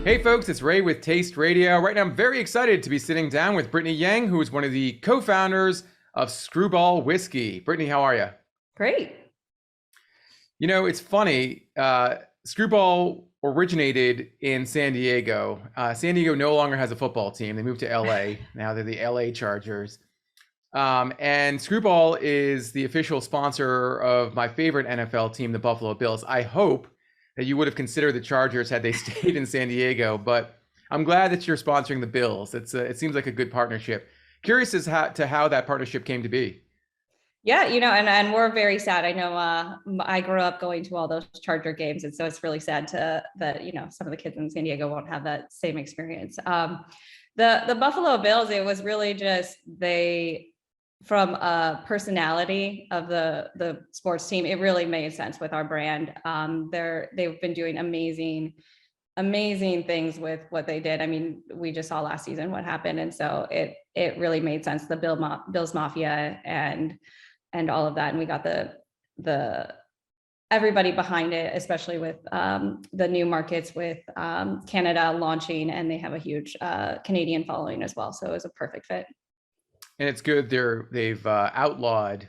Hey folks, it's Ray with Taste Radio. Right now I'm very excited to be sitting down with Brittany Yeng, who is one of the co-founders of Skrewball Whiskey. Brittany, how are you? Great. You know, it's funny, Skrewball originated in San Diego. San Diego no longer has a football team. They moved to LA. Now they're the LA Chargers. And Skrewball is the official sponsor of my favorite NFL team, the Buffalo Bills. I hope that you would have considered the Chargers had they stayed in San Diego, but I'm glad that you're sponsoring the Bills. It seems like a good partnership. Curious as to how that partnership came to be. Yeah, and we're very sad. I know I grew up going to all those Charger games, and so it's really sad that some of the kids in San Diego won't have that same experience. The Buffalo Bills, it was really just from a personality of the sports team, it really made sense with our brand. They've been doing amazing things with what they did. I mean, we just saw last season what happened, and so it really made sense. The Bills Mafia and all of that, and we got the everybody behind it, especially with the new markets with Canada launching, and they have a huge Canadian following as well. So it was a perfect fit. And it's good they've outlawed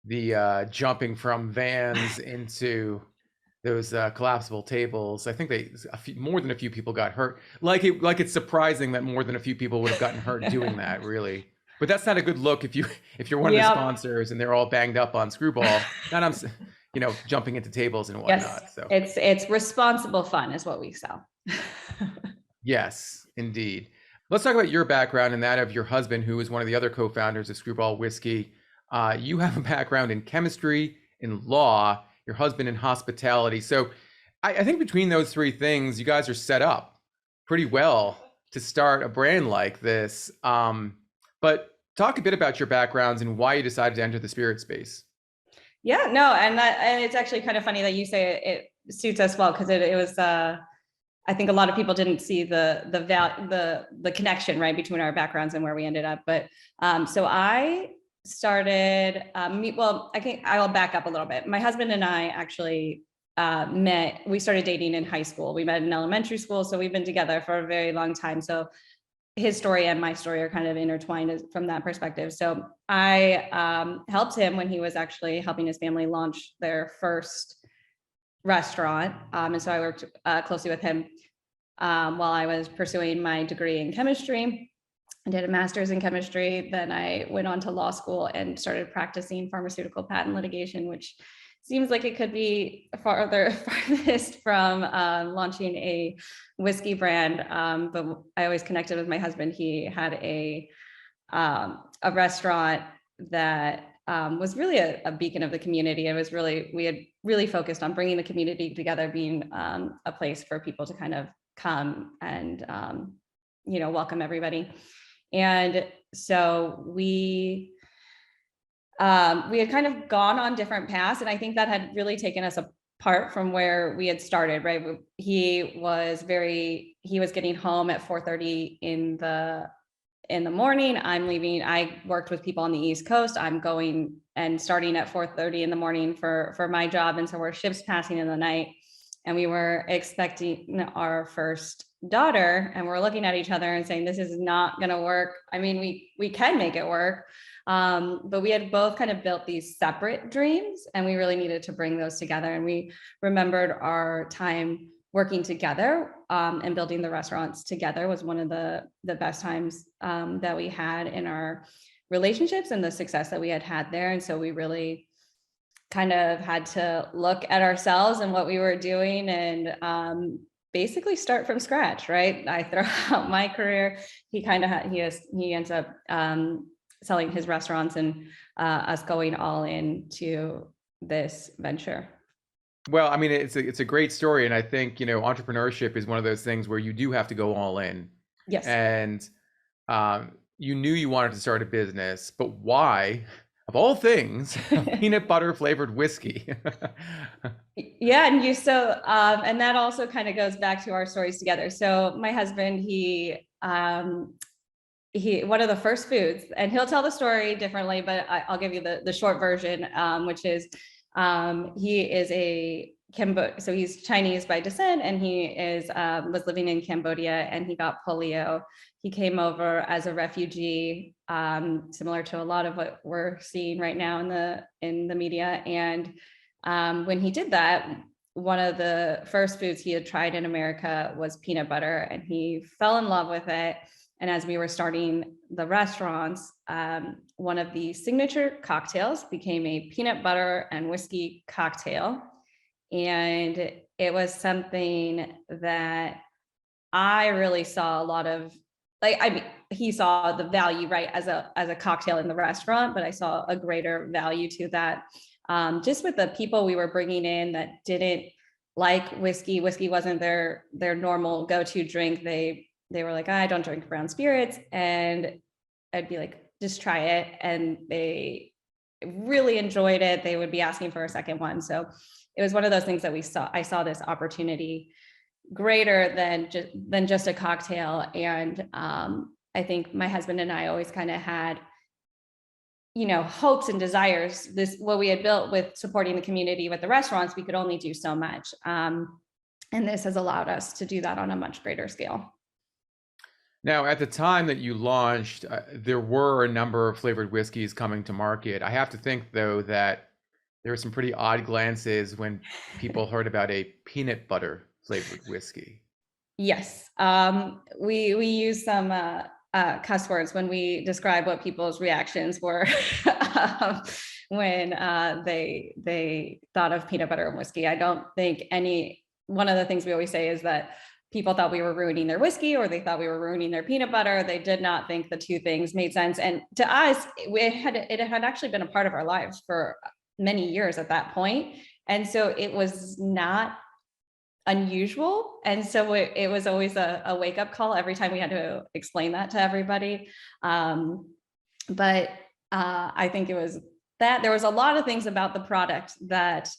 the jumping from vans into those collapsible tables. I think more than a few people got hurt. Like it's surprising that more than a few people would have gotten hurt doing that, really. But that's not a good look if you're one of the sponsors and they're all banged up on Skrewball. Not jumping into tables and whatnot. Yes, so it's responsible fun is what we sell. Yes, indeed. Let's talk about your background and that of your husband, who is one of the other co-founders of Skrewball Whiskey. You have a background in chemistry, in law, your husband in hospitality. So I think between those three things, you guys are set up pretty well to start a brand like this. But talk a bit about your backgrounds and why you decided to enter the spirit space. Yeah, no, and it's actually kind of funny that you say it suits us well, because it was I think a lot of people didn't see the connection, right, between our backgrounds and where we ended up. But so I started I think I'll back up a little bit. My husband and I actually we started dating in high school. We met in elementary school, so we've been together for a very long time. So his story and my story are kind of intertwined from that perspective. So I helped him when he was actually helping his family launch their first restaurant. And so I worked closely with him while I was pursuing my degree in chemistry. I did a master's in chemistry. Then I went on to law school and started practicing pharmaceutical patent litigation, which seems like it could be farthest from launching a whiskey brand. But I always connected with my husband. He had a restaurant that was really a beacon of the community. We had really focused on bringing the community together, being a place for people to kind of come and welcome everybody. And so we had kind of gone on different paths, and I think that had really taken us apart from where we had started, right? He was getting home at 4:30 in the morning. I'm leaving. I worked with people on the East Coast. I'm going and starting at 4:30 in the morning for my job. And so we're ships passing in the night, and we were expecting our first daughter, and we're looking at each other and saying, this is not going to work. I mean, we can make it work. But we had both kind of built these separate dreams, and we really needed to bring those together. And we remembered our time working together and building the restaurants together was one of the best times that we had in our relationships and the success that we had there. And so we really kind of had to look at ourselves and what we were doing and basically start from scratch, right? I throw out my career. He ends up selling his restaurants, and us going all into this venture. Well, I mean, it's a great story, and I think entrepreneurship is one of those things where you do have to go all in. Yes. And you knew you wanted to start a business, but why, of all things, peanut butter flavored whiskey? Yeah, and that also kind of goes back to our stories together. So my husband, he one of the first foods, and he'll tell the story differently, but I'll give you the short version, which is he is So he's Chinese by descent, and he is was living in Cambodia, and he got polio. He came over as a refugee, similar to a lot of what we're seeing right now in the media. And when he did that, one of the first foods he had tried in America was peanut butter, and he fell in love with it. And as we were starting the restaurants, one of the signature cocktails became a peanut butter and whiskey cocktail. And it was something that I really saw a lot of, like, I mean, he saw the value, right, as a cocktail in the restaurant, but I saw a greater value to that. Just with the people we were bringing in that didn't like whiskey. Whiskey wasn't their normal go-to drink. They were like, I don't drink brown spirits. And I'd be like, just try it. And they really enjoyed it. They would be asking for a second one. So it was one of those things that I saw this opportunity greater than just a cocktail. And I think my husband and I always kind of had, hopes and desires. What we had built with supporting the community with the restaurants, we could only do so much. And this has allowed us to do that on a much greater scale. Now, at the time that you launched, there were a number of flavored whiskeys coming to market. I have to think, though, that there were some pretty odd glances when people heard about a peanut butter flavored whiskey. Yes, we use some cuss words when we describe what people's reactions were when they thought of peanut butter and whiskey. I don't think one of the things we always say is that people thought we were ruining their whiskey, or they thought we were ruining their peanut butter. They did not think the two things made sense. And to us, it had actually been a part of our lives for many years at that point. And so it was not unusual. And so it was always a wake-up call every time we had to explain that to everybody. But I think it was that there was a lot of things about the product that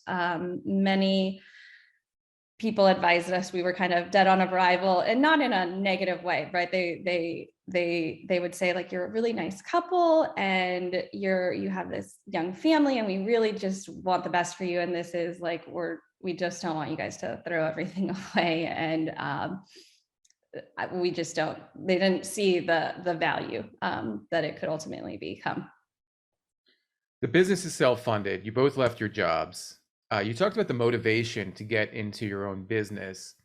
many people advised us we were kind of dead on arrival, and not in a negative way, right? They would say, like, you're a really nice couple and you have this young family, and we really just want the best for you. And this is like, we just don't want you guys to throw everything away. And they didn't see the value that it could ultimately become. The business is self-funded. You both left your jobs. You talked about the motivation to get into your own business.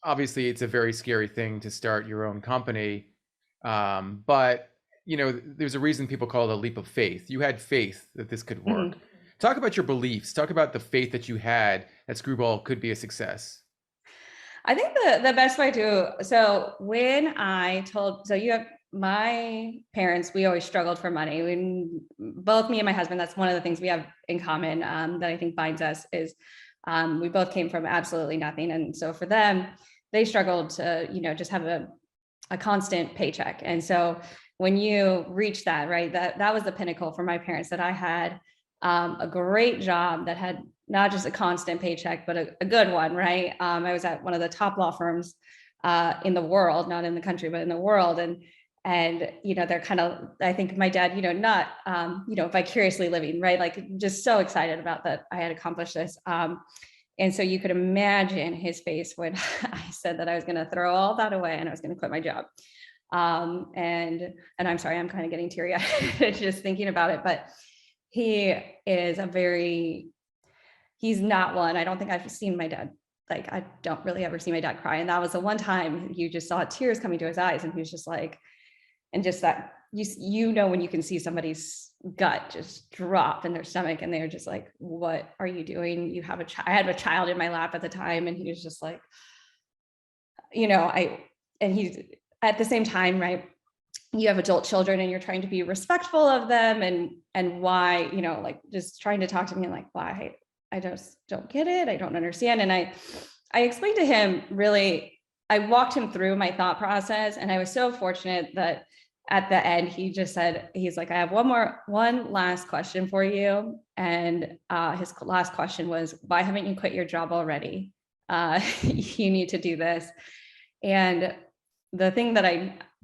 Obviously it's a very scary thing to start your own company. But there's a reason people call it a leap of faith. You had faith that this could work. Mm-hmm. Talk about your beliefs. Talk about the faith that you had that Skrewball could be a success. I think the best way so you have my parents, we always struggled for money. Both me and my husband, that's one of the things we have in common that I think binds us is we both came from absolutely nothing. And so for them, they struggled to, just have a constant paycheck. And so when you reach that, right, that was the pinnacle for my parents, that I had a great job that had not just a constant paycheck, but a good one, right? I was at one of the top law firms in the world, not in the country, but in the world. And they're kind of, I think my dad, not, vicariously living, right? Like, just so excited about that I had accomplished this. And so you could imagine his face when I said that I was going to throw all that away and I was going to quit my job. And I'm sorry, I'm kind of getting teary-eyed just thinking about it, but he is he's not one. I don't think I've seen my dad. Like, I don't really ever see my dad cry. And that was the one time you just saw tears coming to his eyes. And he was just like, and just that, when you can see somebody's gut just drop in their stomach, and they're just like, what are you doing? You have I had a child in my lap at the time. And he was just like, and he's at the same time, right? You have adult children and you're trying to be respectful of them, and why, like, just trying to talk to me like, why I just don't get it. I don't understand. And I explained to him, really, I walked him through my thought process, and I was so fortunate that at the end, he just said, he's like, I have one last question for you. And his last question was, why haven't you quit your job already? You need to do this. And the thing that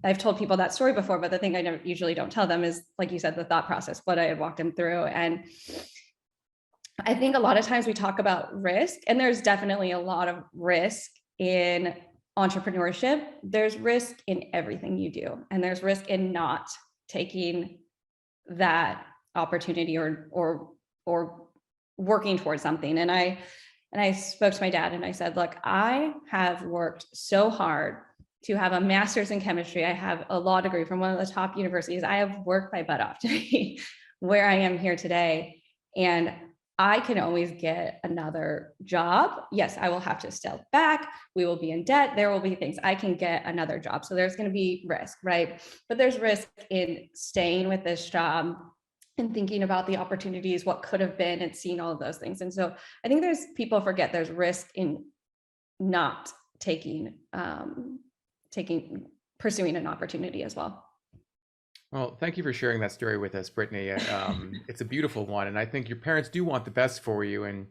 I've told people that story before, but the thing I usually don't tell them is, like you said, the thought process, what I had walked him through. And I think a lot of times we talk about risk, and there's definitely a lot of risk in entrepreneurship. There's risk in everything you do, and there's risk in not taking that opportunity or working towards something. And I spoke to my dad and I said, look, I have worked so hard to have a master's in chemistry. I have a law degree from one of the top universities. I have worked my butt off to be where I am here today. And I can always get another job. Yes, I will have to step back. We will be in debt. There will be things. I can get another job. So there's going to be risk, right? But there's risk in staying with this job and thinking about the opportunities, what could have been, and seeing all of those things. And so I think people forget there's risk in not pursuing an opportunity as well. Well, thank you for sharing that story with us, Brittany. It's a beautiful one, and I think your parents do want the best for you. And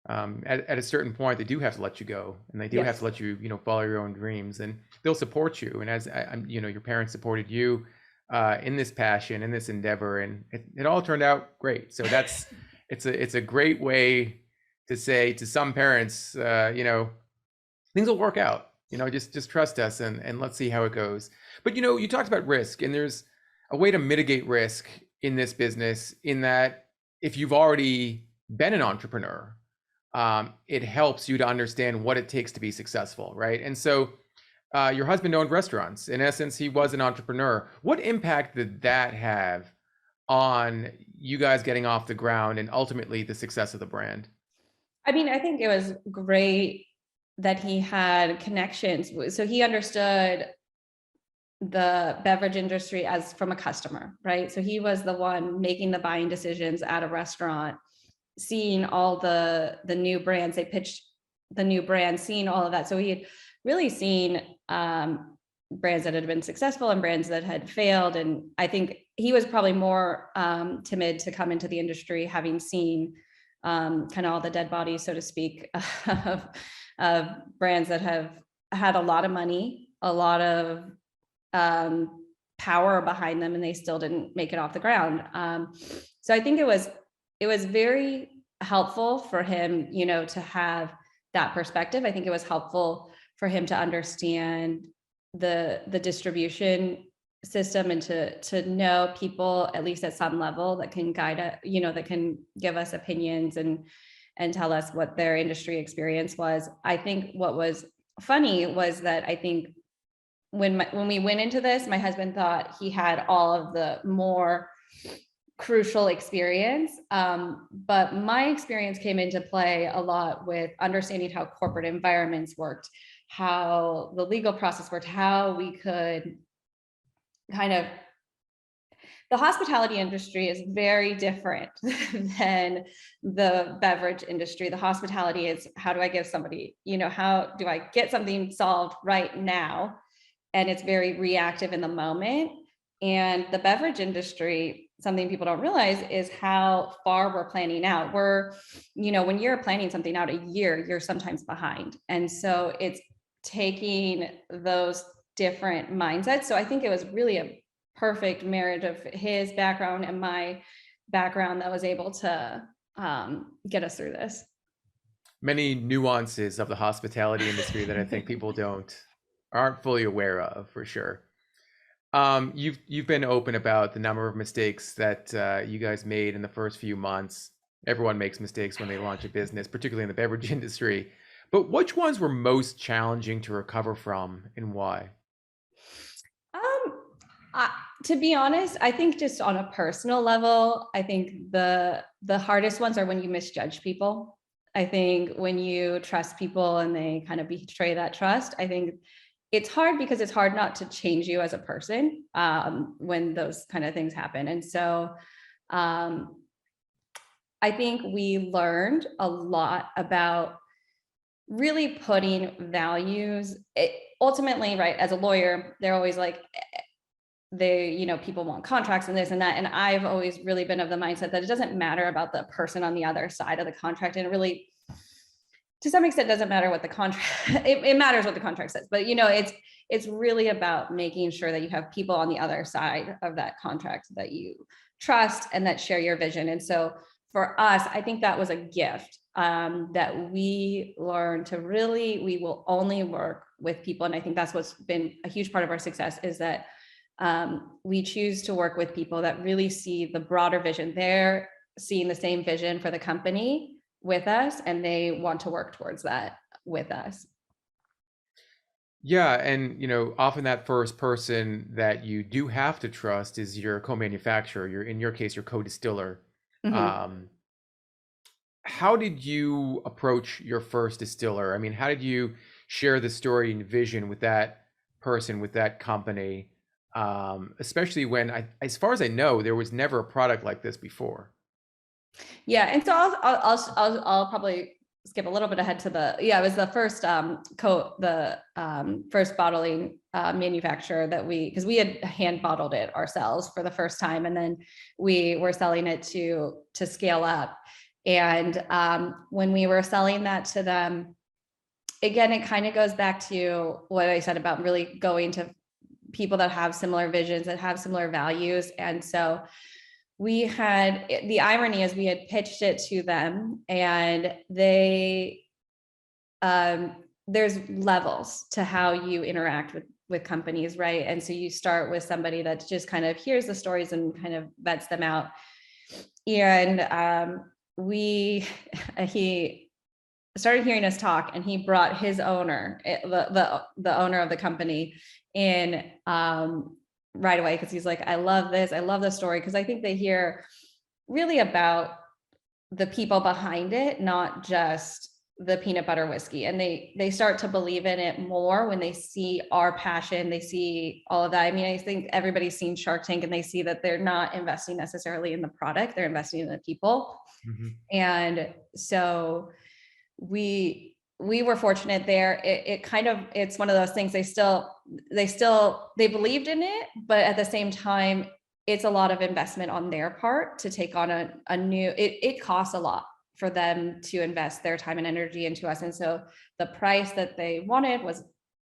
at a certain point, they do have to let you go, and they do have to let you, follow your own dreams, and they'll support you. And as your parents supported you in this passion, in this endeavor, and it all turned out great. So it's a great way to say to some parents, things will work out. Just trust us, and let's see how it goes. But you talked about risk, and there's a way to mitigate risk in this business, in that if you've already been an entrepreneur, it helps you to understand what it takes to be successful, right? And so your husband owned restaurants. In essence, he was an entrepreneur. What impact did that have on you guys getting off the ground and ultimately the success of the brand? I mean, I think it was great that he had connections. So he understood the beverage industry as from a customer, right? So he was the one making the buying decisions at a restaurant, seeing all the new brands, they pitched the new brands, seeing all of that. So he had really seen brands that had been successful and brands that had failed. And I think he was probably more timid to come into the industry, having seen kind of all the dead bodies, so to speak, of brands that have had a lot of money, a lot of power behind them, and they still didn't make it off the ground. So I think it was very helpful for him, to have that perspective. I think it was helpful for him to understand the distribution system, and to know people, at least at some level, that can guide it, that can give us opinions and tell us what their industry experience was. I think what was funny was that I think when we went into this, my husband thought he had all of the more crucial experience. But my experience came into play a lot with understanding how corporate environments worked, how the legal process worked, how we could the hospitality industry is very different than the beverage industry. The hospitality is, how do I give somebody, how do I get something solved right now? And it's very reactive in the moment. And the beverage industry, something people don't realize is how far we're planning out. When you're planning something out a year, you're sometimes behind. And so it's taking those different mindsets. So I think it was really a perfect marriage of his background and my background that was able to get us through this. Many nuances of the hospitality industry that I think people aren't fully aware of, for sure. You've been open about the number of mistakes that you guys made in the first few months. Everyone makes mistakes when they launch a business, particularly in the beverage industry. But which ones were most challenging to recover from, and why? To be honest, I think just on a personal level, I think the hardest ones are when you misjudge people. I think when you trust people and they kind of betray that trust, I think it's hard, because it's hard not to change you as a person when those kind of things happen. And so I think we learned a lot about really putting values. Ultimately, right, as a lawyer, they're always like, people want contracts and this and that. And I've always really been of the mindset that it doesn't matter about the person on the other side of the contract. And it really, to some extent, doesn't matter what the contract, it matters what the contract says, but it's really about making sure that you have people on the other side of that contract that you trust and that share your vision. And so for us, I think that was a gift that we learned to really, we will only work with people. And I think that's what's been a huge part of our success, is that we choose to work with people that really see the broader vision. They're seeing the same vision for the company with us, and they want to work towards that with us. Yeah, and often that first person that you do have to trust is your co-manufacturer. In your case, your co-distiller. Mm-hmm. How did you approach your first distiller? I mean, how did you share the story and vision with that person, with that company? Especially when, as far as I know, there was never a product like this before. Yeah, and so I'll probably skip a little bit ahead to it was the first first bottling manufacturer that because we had hand bottled it ourselves for the first time, and then we were selling it to scale up. And when we were selling that to them, again, it kind of goes back to what I said about really going to people that have similar visions, that have similar values. And so the irony is we had pitched it to them, and there's levels to how you interact with companies, right? And so you start with somebody that just kind of hears the stories and kind of vets them out. And he started hearing us talk, and he brought his owner, the owner of the company, in right away, because he's like, I love this. I love the story, because I think they hear really about the people behind it, not just the peanut butter whiskey. And they start to believe in it more when they see our passion, they see all of that. I mean, I think everybody's seen Shark Tank, and they see that they're not investing necessarily in the product, they're investing in the people. Mm-hmm. And so we were fortunate there. It's one of those things, they believed in it, but at the same time, it's a lot of investment on their part to take on a new, it costs a lot for them to invest their time and energy into us. And so the price that they wanted was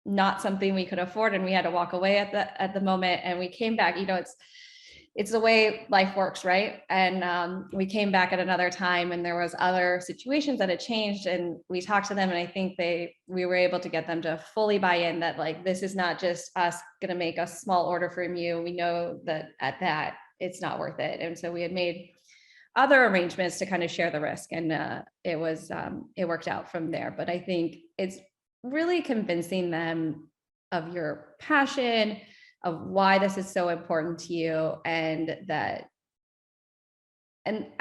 not something we could afford, and we had to walk away at the moment. And we came back, it's the way life works, right? And we came back at another time, and there was other situations that had changed, and we talked to them, and I think we were able to get them to fully buy in that, like, this is not just us going to make a small order from you. We know that at that it's not worth it. And so we had made other arrangements to kind of share the risk, and it worked out from there. But I think it's really convincing them of your passion, of why this is so important to you, and I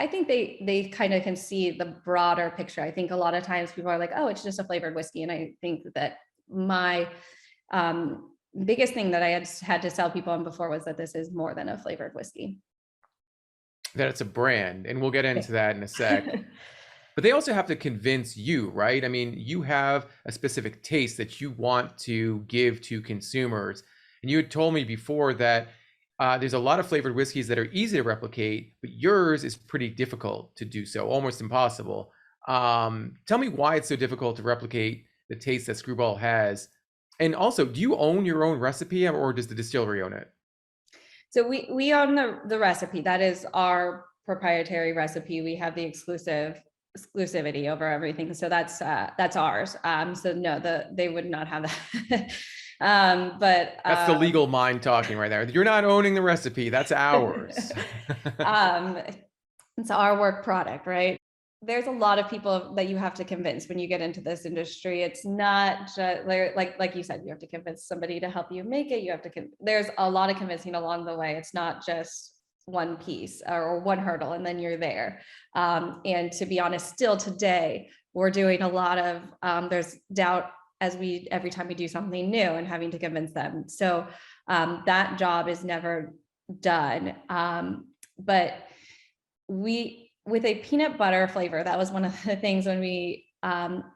think they kind of can see the broader picture. I think a lot of times people are like, oh, it's just a flavored whiskey. And I think that my biggest thing that I had to sell people on before was that this is more than a flavored whiskey. That it's a brand, and we'll get into that in a sec. But they also have to convince you, right? I mean, you have a specific taste that you want to give to consumers. And you had told me before that there's a lot of flavored whiskeys that are easy to replicate, but yours is pretty difficult to do so, almost impossible. Tell me why it's so difficult to replicate the taste that Skrewball has. And also, do you own your own recipe, or does the distillery own it? So we own the recipe. That is our proprietary recipe. We have the exclusivity over everything. So that's ours. So no, they would not have that. But that's the legal mind talking right there. You're not owning the recipe. That's ours. It's our work product, right? There's a lot of people that you have to convince when you get into this industry. It's not just like you said, you have to convince somebody to help you make it. You have to, there's a lot of convincing along the way. It's not just one piece or one hurdle and then you're there. And to be honest, still today, we're doing a lot of, there's doubt every time we do something new and having to convince them. So that job is never done. But with a peanut butter flavor, that was one of the things when we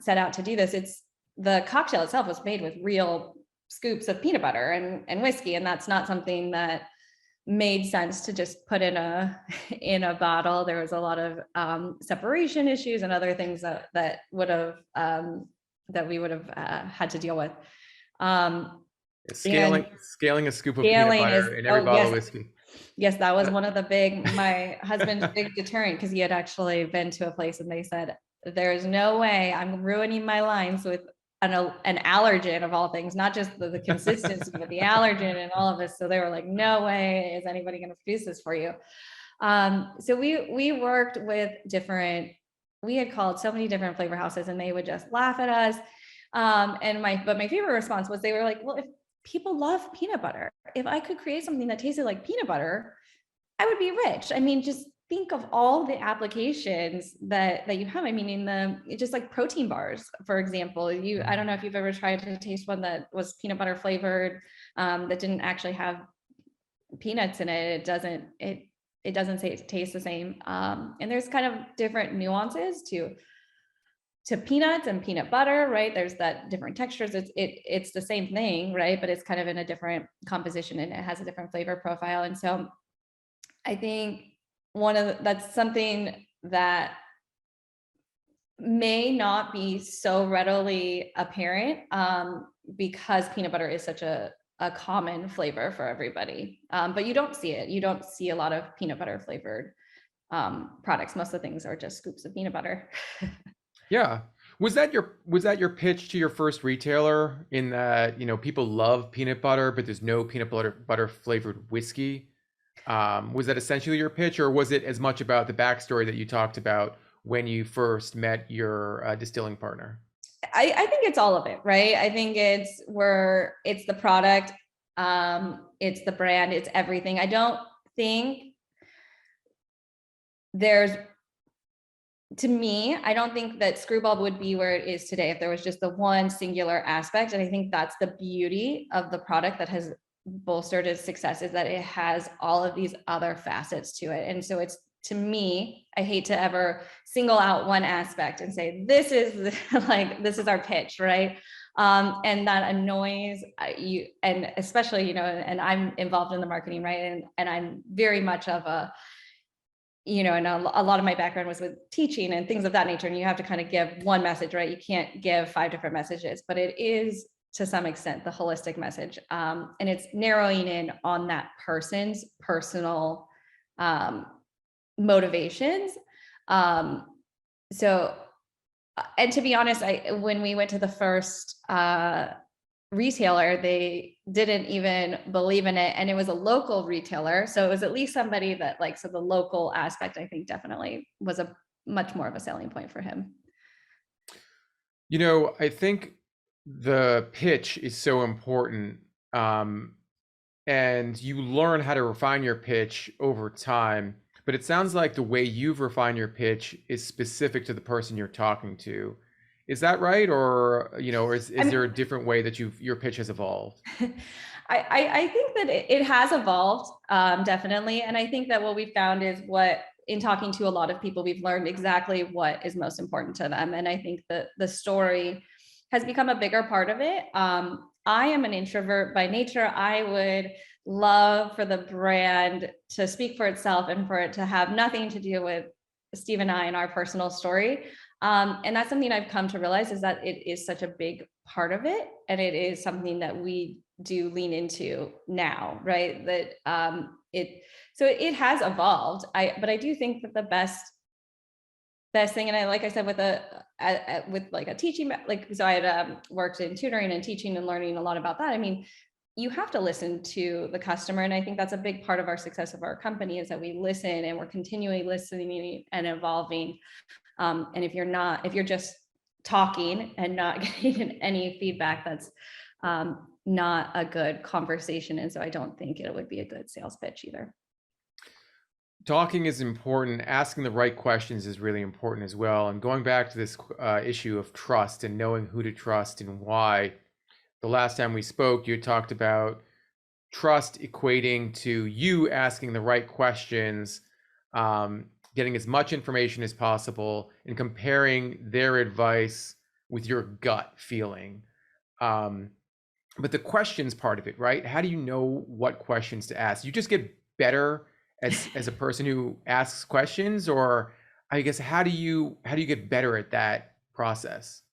set out to do this. The cocktail itself was made with real scoops of peanut butter and whiskey, and that's not something that made sense to just put in a bottle. There was a lot of separation issues and other things that we would have had to deal with. Scaling a scoop of peanut butter in every bottle of whiskey. Yes, that was one of the my husband's big deterrent, because he had actually been to a place and they said, there's no way I'm ruining my lines with an allergen of all things, not just the consistency, but the allergen and all of this. So they were like, no way is anybody going to produce this for you. So we worked with we had called so many different flavor houses and they would just laugh at us. But my favorite response was, they were like, well, if people love peanut butter, if I could create something that tasted like peanut butter, I would be rich. I mean, just think of all the applications that you have. I mean, just like protein bars, for example, I don't know if you've ever tried to taste one that was peanut butter flavored, that didn't actually have peanuts in it. It doesn't taste the same. And there's kind of different nuances to peanuts and peanut butter, right? There's that different textures. It's the same thing, right? But it's kind of in a different composition and it has a different flavor profile. And so I think that's something that may not be so readily apparent, because peanut butter is such a common flavor for everybody. But you don't see it. You don't see a lot of peanut butter flavored products. Most of the things are just scoops of peanut butter. Yeah. Was that your pitch to your first retailer, in that, people love peanut butter, but there's no peanut butter flavored whiskey? Was that essentially your pitch, or was it as much about the backstory that you talked about when you first met your distilling partner? I think it's all of it, right? I think it's the product, it's the brand, it's everything. I don't think to me, I don't think that Skrewball would be where it is today if there was just the one singular aspect. And I think that's the beauty of the product that has bolstered its success, is that it has all of these other facets to it. And so it's, to me, I hate to ever single out one aspect and say, this is this is our pitch, right? And that annoys you, and especially, and I'm involved in the marketing, right? And I'm very much of and a lot of my background was with teaching and things of that nature. And you have to kind of give one message, right? You can't give 5 different messages, but it is to some extent the holistic message. And it's narrowing in on that person's personal motivations. So, and to be honest, when we went to the first retailer, they didn't even believe in it, and it was a local retailer, so it was at least somebody that so the local aspect, I think, definitely was a much more of a selling point for him. I think the pitch is so important, and you learn how to refine your pitch over time, but it sounds like the way you've refined your pitch is specific to the person you're talking to. Is that right? Or, is there a different way that your pitch has evolved? I think that it has evolved, definitely. And I think that what we found is, in talking to a lot of people, we've learned exactly what is most important to them. And I think that the story has become a bigger part of it. I am an introvert by nature. I would love for the brand to speak for itself and for it to have nothing to do with Steve and I and our personal story. And that's something I've come to realize, is that it is such a big part of it. And it is something that we do lean into now, right? That so it has evolved. But I do think that the best thing, and like I said, with a teaching, so I had worked in tutoring and teaching and learning a lot about that. I mean, you have to listen to the customer. And I think that's a big part of our success of our company, is that we listen, and we're continually listening and evolving. And if you're just talking and not getting any feedback, that's not a good conversation. And so I don't think it would be a good sales pitch either. Talking is important. Asking the right questions is really important as well. And going back to this issue of trust and knowing who to trust and why, the last time we spoke, you talked about trust equating to you asking the right questions, getting as much information as possible, and comparing their advice with your gut feeling. But the questions part of it, right? How do you know what questions to ask? You just get better as a person who asks questions, or I guess how do you get better at that process?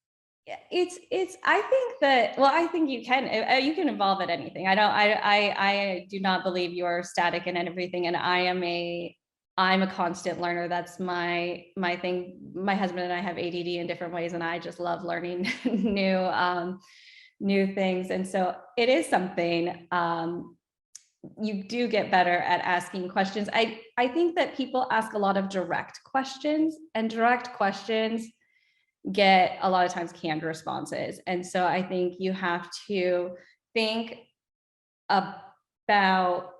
I think that, well, I think you can evolve at anything. I do not believe you're static in everything. And I'm a constant learner. That's my thing. My husband and I have ADD in different ways, and I just love learning new things. And so it is something, you do get better at asking questions. I think that people ask a lot of direct questions, and direct questions get a lot of times canned responses. And so I think you have to think about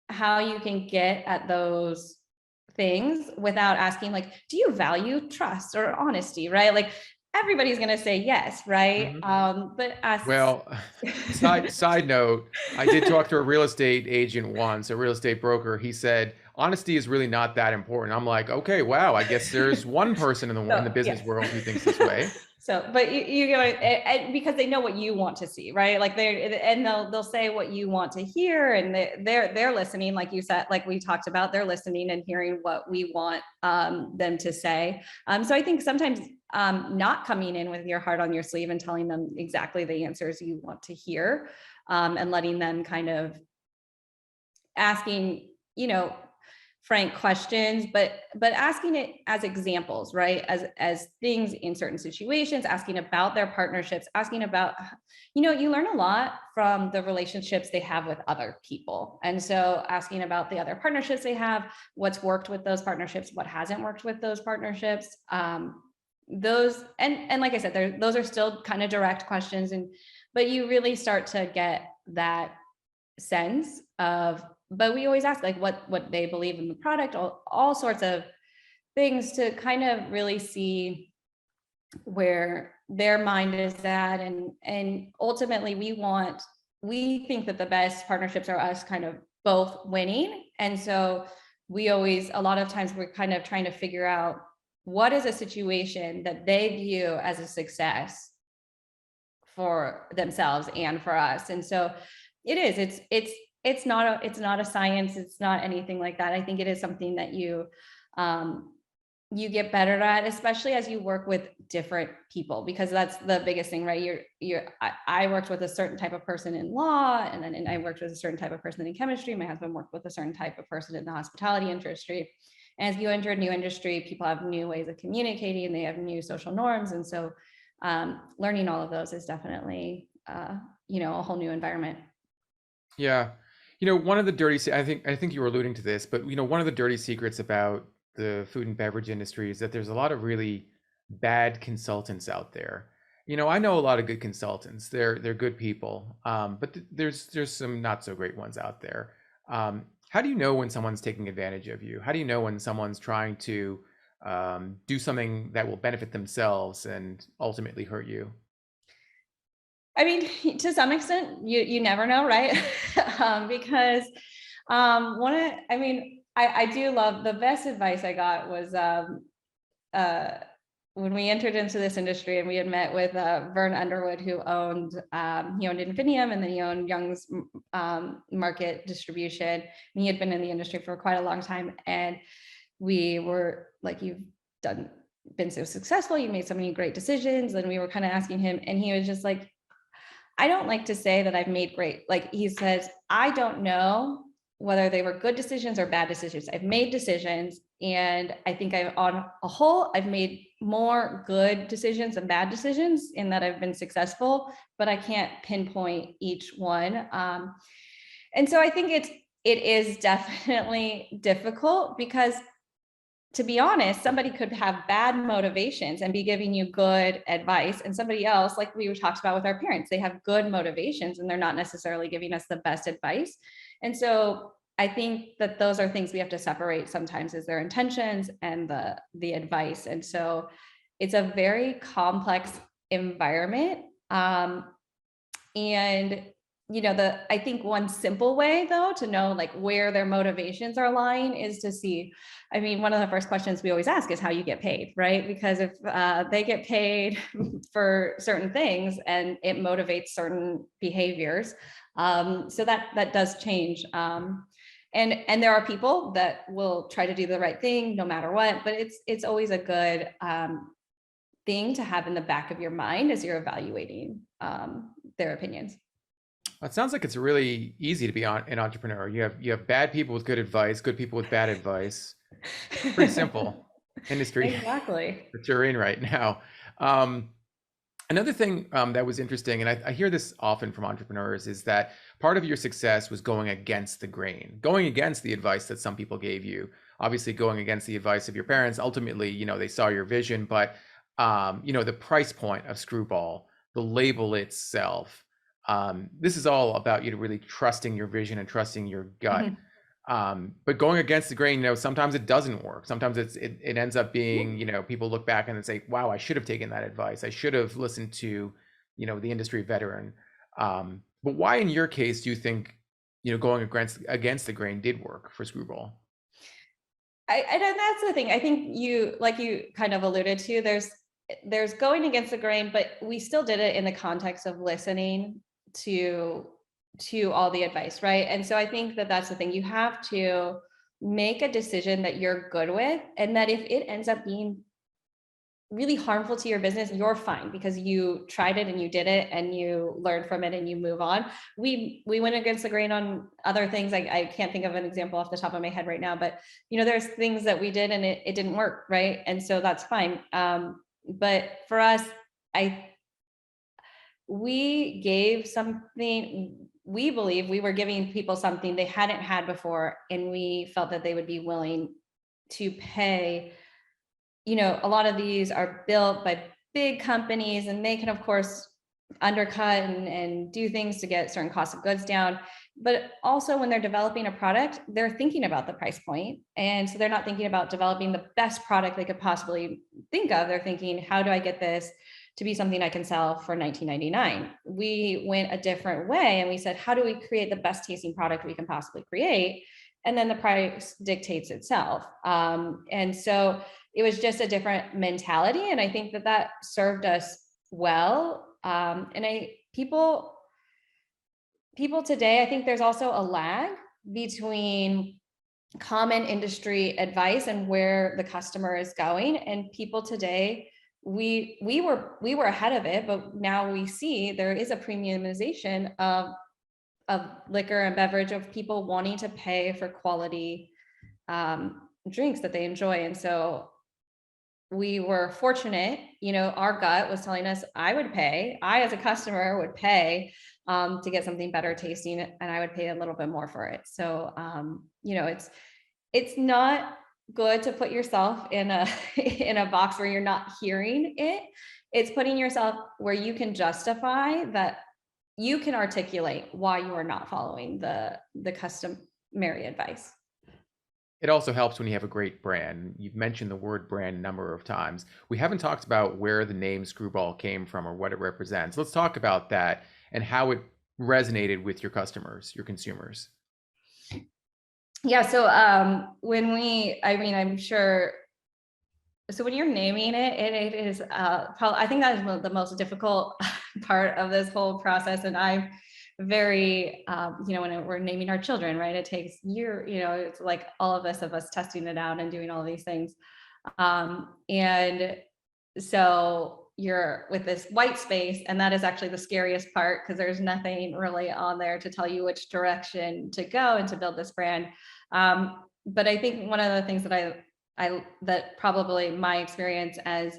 how you can get at those things without asking, like, do you value trust or honesty, right? Like, everybody's going to say yes, right? But ask. Well, side note, I did talk to a real estate agent once, a real estate broker. He said honesty is really not that important. I'm like, okay, wow, I guess there's one person in the business Yes. world who thinks this way. So, but you know, because they know what you want to see, right? Like they'll say what you want to hear, and they're listening, like you said, like we talked about, they're listening and hearing what we want them to say. So I think sometimes not coming in with your heart on your sleeve and telling them exactly the answers you want to hear, and letting them kind of asking, you know, frank questions, but asking it as examples, right? As things in certain situations, asking about their partnerships, asking about, you know, you learn a lot from the relationships they have with other people. And so asking about the other partnerships they have, what's worked with those partnerships, what hasn't worked with those partnerships. Those, and like I said, those are still kind of direct questions, but you really start to get that sense of, but we always ask like what they believe in the product, all sorts of things to kind of really see where their mind is at. And ultimately we think that the best partnerships are us kind of both winning. And so we always, a lot of times we're kind of trying to figure out what is a situation that they view as a success for themselves and for us. And so it's not a science. It's not anything like that. I think it is something that you get better at, especially as you work with different people, because that's the biggest thing, right? I worked with a certain type of person in law, and I worked with a certain type of person in chemistry. My husband worked with a certain type of person in the hospitality industry. And as you enter a new industry, people have new ways of communicating, and they have new social norms. And so learning all of those is definitely, a whole new environment. Yeah. One of the I think you were alluding to this, but one of the dirty secrets about the food and beverage industry is that there's a lot of really bad consultants out there. I know a lot of good consultants. They're good people, but there's some not so great ones out there. How do you know when someone's taking advantage of you? How do you know when someone's trying to do something that will benefit themselves and ultimately hurt you? I mean, to some extent, you never know, right? Because I do love, the best advice I got was when we entered into this industry, and we had met with Vern Underwood, who owned Infinium, and then he owned Young's Market Distribution. And he had been in the industry for quite a long time, and we were like, you've been so successful, you made so many great decisions. And we were kind of asking him, and he was just like, I don't like to say that I've made great, like he says, I don't know whether they were good decisions or bad decisions. I've made decisions, and I think on a whole, I've made more good decisions than bad decisions in that I've been successful, but I can't pinpoint each one. And so I think it is definitely difficult, because to be honest, somebody could have bad motivations and be giving you good advice, and somebody else, like we talked about with our parents, they have good motivations and they're not necessarily giving us the best advice. And so I think that those are things we have to separate sometimes, is their intentions and the advice. And so it's a very complex environment. And I think one simple way though to know like where their motivations are lying is to see, one of the first questions we always ask is how you get paid, right? Because if they get paid for certain things and it motivates certain behaviors, so that does change. And there are people that will try to do the right thing no matter what, but it's always a good thing to have in the back of your mind as you're evaluating their opinions. It sounds like it's really easy to be an entrepreneur. You have bad people with good advice, good people with bad advice. Pretty simple industry Exactly. that you're in right now. Um, Another thing that was interesting, and I hear this often from entrepreneurs, is that part of your success was going against the grain, going against the advice that some people gave you. Obviously, going against the advice of your parents. Ultimately, they saw your vision, but the price point of Skrewball, the label itself. This is all about you really trusting your vision and trusting your gut. Mhm. But going against the grain, sometimes it doesn't work. Sometimes it ends up being, people look back and say, wow, I should have taken that advice. I should have listened to, the industry veteran. But why in your case do you think, going against the grain did work for Skrewball? And that's the thing. I think like you kind of alluded to, there's going against the grain, but we still did it in the context of listening to all the advice, right? And so I think that that's the thing. You have to make a decision that you're good with, and that if it ends up being really harmful to your business, you're fine because you tried it and you did it and you learned from it and you move on. We went against the grain on other things. I can't think of an example off the top of my head right now, but there's things that we did and it didn't work, right? And so that's fine. But for us, we gave something, we believe we were giving people something they hadn't had before, and we felt that they would be willing to pay. A lot of these are built by big companies, and they can, of course, undercut and do things to get certain costs of goods down. But also when they're developing a product, they're thinking about the price point. And so they're not thinking about developing the best product they could possibly think of. They're thinking, how do I get this to be something I can sell for $19.99? We went a different way and we said, how do we create the best tasting product we can possibly create? And then the price dictates itself. And so it was just a different mentality. And I think that served us well. And people today, I think there's also a lag between common industry advice and where the customer is going. And people today, we were ahead of it, but now we see there is a premiumization of liquor and beverage, of people wanting to pay for quality drinks that they enjoy. And so we were fortunate, our gut was telling us I as a customer would pay to get something better tasting, and I would pay a little bit more for it. So, it's not good to put yourself in a in a box where you're not hearing it. It's putting yourself where you can justify that, you can articulate why you are not following the customary advice. It also helps when you have a great brand. You've mentioned the word brand a number of times. We haven't talked about where the name Skrewball came from or what it represents. Let's talk about that and how it resonated with your customers, your consumers. Yeah. So I'm sure. So when you're naming it, it is probably, I think that is the most difficult part of this whole process. And I'm very, when we're naming our children, right, it takes it's like all of us testing it out and doing all these things. And so you're with this white space, and that is actually the scariest part, because there's nothing really on there to tell you which direction to go and to build this brand. But I think one of the things that probably my experience as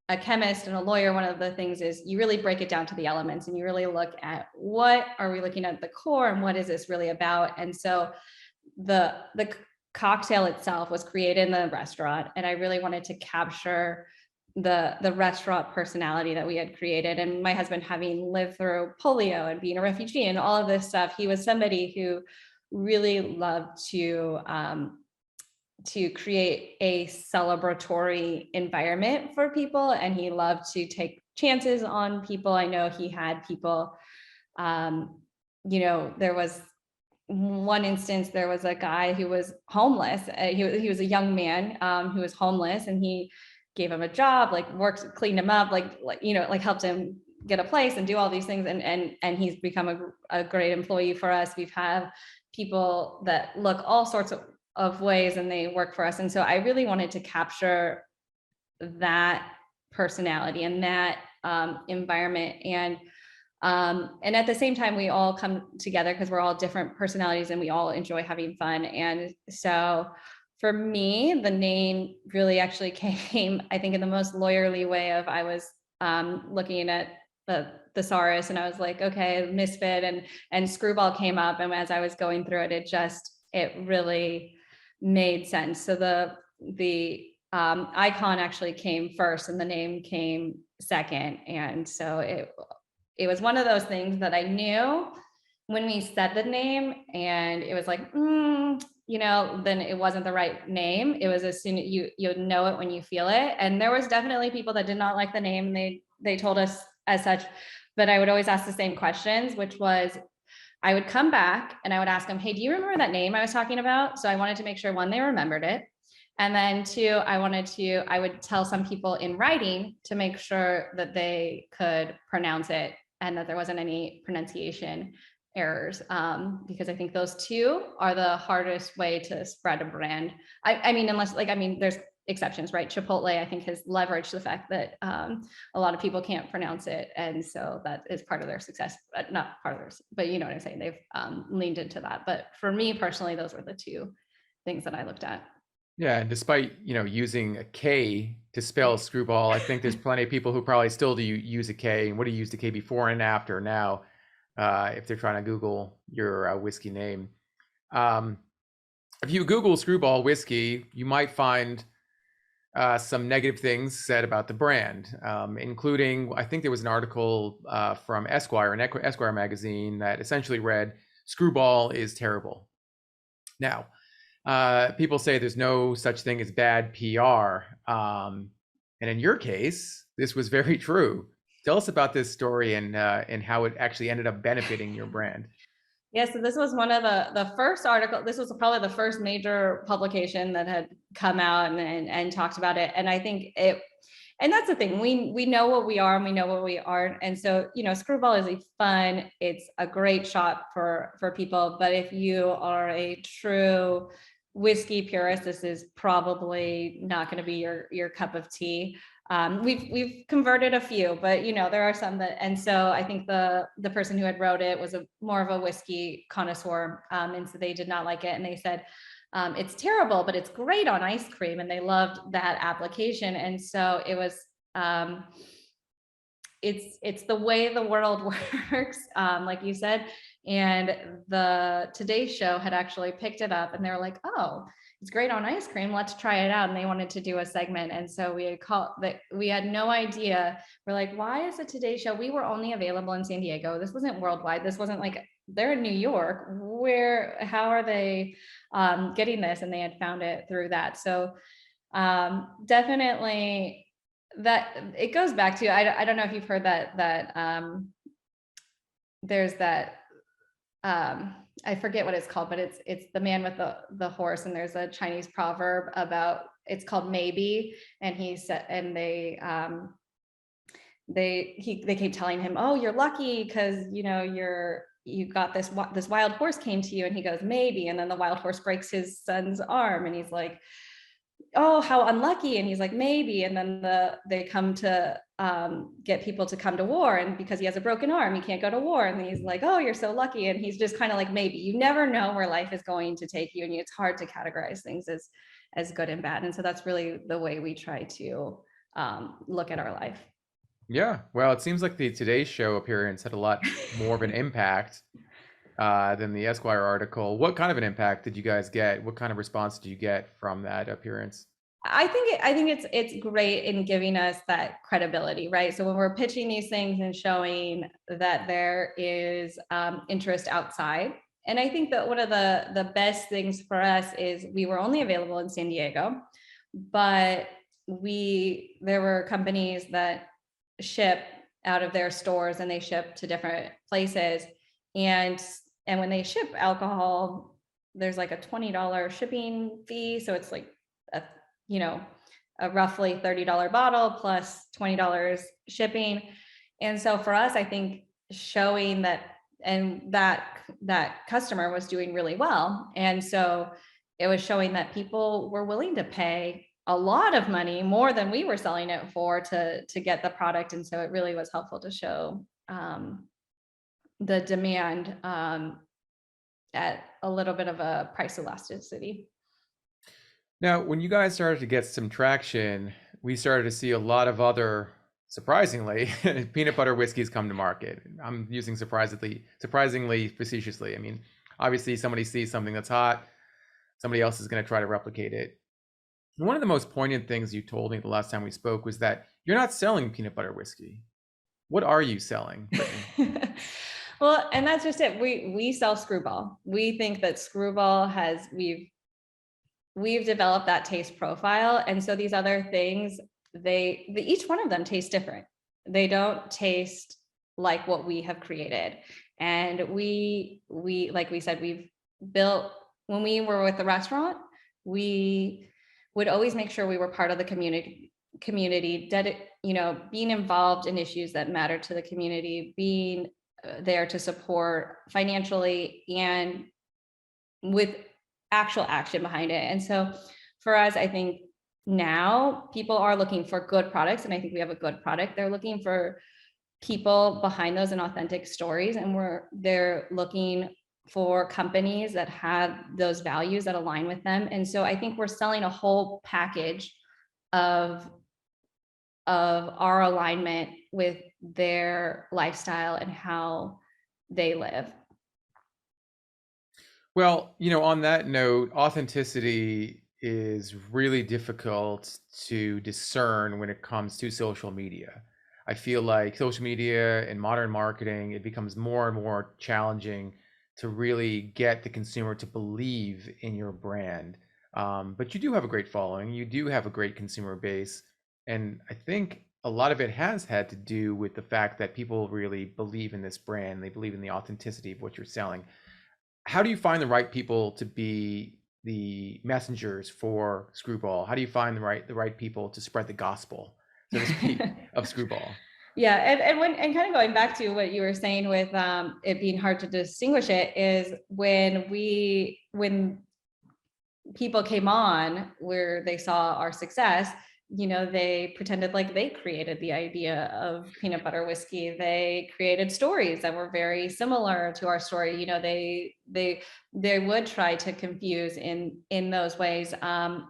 a chemist and a lawyer, one of the things is you really break it down to the elements, and you really look at what are we looking at the core and what is this really about. And so the cocktail itself was created in the restaurant, and I really wanted to capture the restaurant personality that we had created. And my husband, having lived through polio and being a refugee and all of this stuff, he was somebody who really loved to create a celebratory environment for people. And he loved to take chances on people. I know he had people, there was one instance, there was a guy who was homeless. He was a young man who was homeless, and he gave him a job, cleaned him up, helped him get a place and do all these things. And he's become a great employee for us. We've had people that look all sorts of ways, and they work for us. And so I really wanted to capture that personality and that environment. And at the same time, we all come together because we're all different personalities and we all enjoy having fun. And so for me, the name really actually came, I think, in the most lawyerly way of I was looking at the thesaurus and I was like, okay, misfit and Skrewball came up. And as I was going through it, it really made sense. So the icon actually came first and the name came second. And so it was one of those things that I knew when we said the name and it was like, then it wasn't the right name. It was as soon as you know it when you feel it. And there was definitely people that did not like the name. They told us as such, but I would always ask the same questions, which was, I would come back and I would ask them, hey, do you remember that name I was talking about? So I wanted to make sure, one, they remembered it. And then two, I would tell some people in writing to make sure that they could pronounce it and that there wasn't any pronunciation errors, because I think those two are the hardest way to spread a brand. I mean, there's exceptions, right? Chipotle, I think, has leveraged the fact that a lot of people can't pronounce it. And so that is part of their success, but not part of theirs, but you know what I'm saying? They've leaned into that. But for me personally, those were the two things that I looked at. Yeah, and despite using a K to spell Skrewball, I think there's plenty of people who probably still do use a K and would have used a K before and after now, if they're trying to Google your whiskey name. If you Google Skrewball Whiskey, you might find some negative things said about the brand, including, I think there was an article from Esquire, an Esquire magazine, that essentially read, "Skrewball is terrible." Now, people say there's no such thing as bad PR. And in your case, this was very true. Tell us about this story and how it actually ended up benefiting your brand. Yeah, so this was one of the first article. This was probably the first major publication that had come out and talked about it. And I think and that's the thing, we know what we are and we know what we aren't. And so, Skrewball is it's a great shot for people. But if you are a true whiskey purist, this is probably not going to be your cup of tea. We've converted a few, but there are some that, and so I think the person who had wrote it was more of a whiskey connoisseur, and so they did not like it, and they said it's terrible, but it's great on ice cream, and they loved that application. And so it was it's the way the world works, like you said. And the Today Show had actually picked it up, and they were like, oh, it's great on ice cream, let's try it out. And they wanted to do a segment. And so we had no idea. We're like, why is the Today Show? We were only available in San Diego. This wasn't worldwide. This wasn't like, they're in New York. How are they getting this? And they had found it through that. So definitely that it goes back to, I don't know if you've heard that there's that, I forget what it's called, but it's the man with the horse, and there's a Chinese proverb about, it's called maybe, and he said, and they keep telling him, oh, you're lucky because you got this wild horse came to you, and he goes maybe, and then the wild horse breaks his son's arm, and he's like, oh, how unlucky. And he's like, maybe. And then they come to get people to come to war. And because he has a broken arm, he can't go to war. And he's like, oh, you're so lucky. And he's just kind of like, maybe. You never know where life is going to take you. And it's hard to categorize things as good and bad. And so that's really the way we try to look at our life. Yeah. Well, it seems like the Today Show appearance had a lot more of an impact than the Esquire article. What kind of an impact did you guys get? What kind of response did you get from that appearance? I think it's great in giving us that credibility, right? So when we're pitching these things and showing that there is interest outside, and I think that one of the best things for us is we were only available in San Diego, but there were companies that ship out of their stores and they ship to different places, and when they ship alcohol, there's like a $20 shipping fee, so it's like a roughly $30 bottle plus $20 shipping. And so for us, I think showing that, and that customer was doing really well. And so it was showing that people were willing to pay a lot of money, more than we were selling it for, to get the product. And so it really was helpful to show the demand at a little bit of a price elasticity. Now, when you guys started to get some traction, we started to see a lot of other, surprisingly, peanut butter whiskeys come to market. I'm using surprisingly facetiously. I mean, obviously somebody sees something that's hot, somebody else is going to try to replicate it. One of the most poignant things you told me the last time we spoke was that you're not selling peanut butter whiskey. What are you selling, Brittany? Well, and that's just it. We sell Skrewball. We think that Skrewball has, we've developed that taste profile. And so these other things, each one of them tastes different. They don't taste like what we have created. And we, like we said, we've built, when we were with the restaurant, we would always make sure we were part of the community, being involved in issues that matter to the community, being there to support financially and with actual action behind it. And so for us, I think now people are looking for good products, and I think we have a good product. They're looking for people behind those and authentic stories, and they're looking for companies that have those values that align with them. And so I think we're selling a whole package of our alignment with their lifestyle and how they live. Well, on that note, authenticity is really difficult to discern when it comes to social media. I feel like social media and modern marketing, it becomes more and more challenging to really get the consumer to believe in your brand. But you do have a great following, you do have a great consumer base. And I think a lot of it has had to do with the fact that people really believe in this brand. They believe in the authenticity of what you're selling. How do you find the right people to be the messengers for Skrewball? How do you find the right people to spread the gospel, so to speak, of Skrewball? Yeah, and kind of going back to what you were saying with it being hard to distinguish it, is when people came on where they saw our success, they pretended like they created the idea of peanut butter whiskey. They created stories that were very similar to our story. They would try to confuse in those ways. And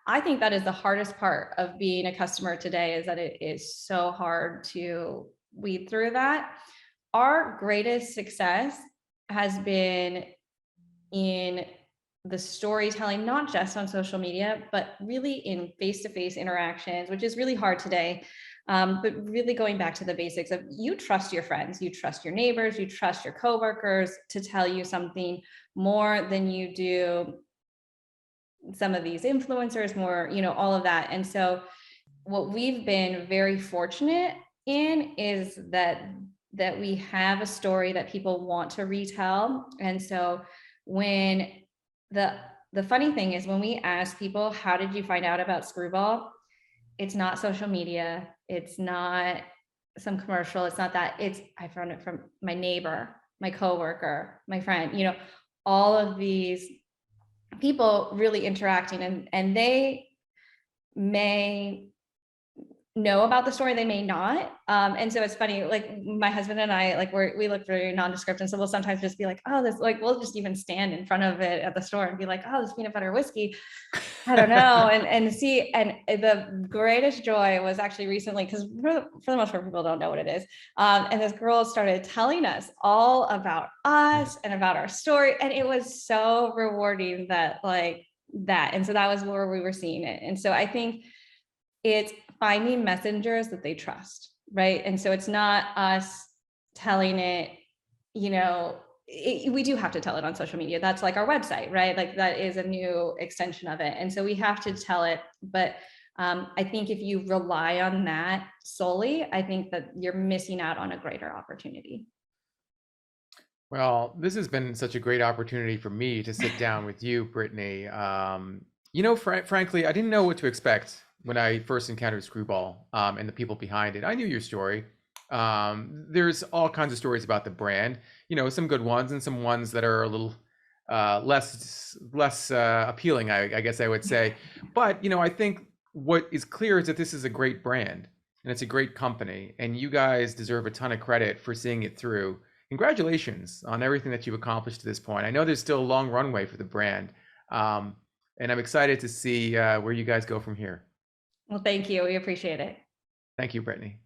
I think that is the hardest part of being a customer today, is that it is so hard to weed through that. Our greatest success has been in the storytelling, not just on social media, but really in face-to-face interactions, which is really hard today. But really going back to the basics of, you trust your friends, you trust your neighbors, you trust your coworkers to tell you something more than you do some of these influencers, more, all of that. And so what we've been very fortunate in is that we have a story that people want to retell. And so when the funny thing is, when we ask people, how did you find out about Skrewball? It's not social media. It's not some commercial. It's not that. I found it from my neighbor, my coworker, my friend, all of these people really interacting, and they may know about the story, they may not. And so it's funny, like my husband and I, like we look very nondescript, and so we'll sometimes just be like, oh, this, like, we'll just even stand in front of it at the store and be like, oh, this peanut butter whiskey, I don't know. And see, and the greatest joy was actually recently, because for the most part, people don't know what it is. And this girl started telling us all about us and about our story. And it was so rewarding that. And so that was where we were seeing it. And so I think it's finding messengers that they trust, right? And so it's not us telling it, we do have to tell it on social media. That's like our website, right? Like that is a new extension of it. And so we have to tell it. But I think if you rely on that solely, I think that you're missing out on a greater opportunity. Well, this has been such a great opportunity for me to sit down with you, Brittany. Frankly, I didn't know what to expect when I first encountered Skrewball and the people behind it. I knew your story. There's all kinds of stories about the brand, some good ones and some ones that are a little less appealing, I guess I would say. But I think what is clear is that this is a great brand and it's a great company, and you guys deserve a ton of credit for seeing it through. Congratulations on everything that you've accomplished to this point. I know there's still a long runway for the brand, and I'm excited to see where you guys go from here. Well, thank you. We appreciate it. Thank you, Brittany.